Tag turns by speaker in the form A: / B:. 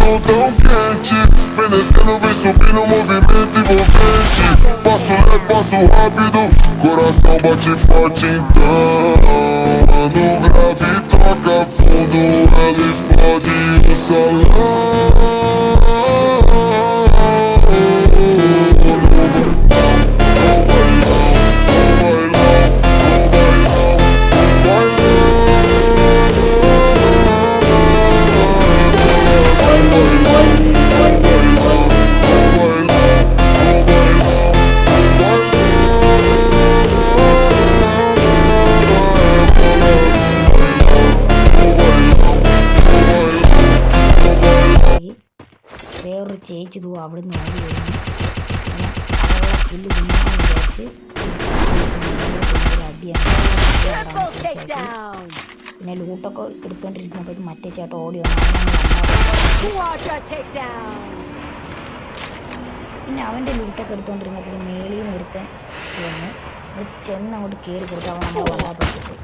A: coração tão quente. Vem descendo, vem subindo, movimento envolvente. Passo leve, passo rápido, coração bate forte então. Quando o grave toca fundo, ela explode o salão.
B: വേറൊരു ചേച്ചി ഇതു അവിടെ നിന്ന് ഓടി വരുന്നു. അവളെ കില്ല് തിന്നാന്ന് വിചാരിച്ച് അടിയാണ്. പിന്നെ ലൂട്ടൊക്കെ എടുത്തോണ്ടിരുന്നപ്പോൾ മറ്റേ ചേട്ടൻ ഓടി വന്നു. പിന്നെ അവൻ്റെ ലൂട്ടൊക്കെ എടുത്തോണ്ടിരുന്നപ്പോൾ മേളിൽ നിന്ന് ഒരുത്തൻ വന്ന് ചെന്ന് അങ്ങോട്ട് കയറി കൊടുത്ത് അവൻ നമ്മളെ വല്ലാൻ പറ്റിട്ട്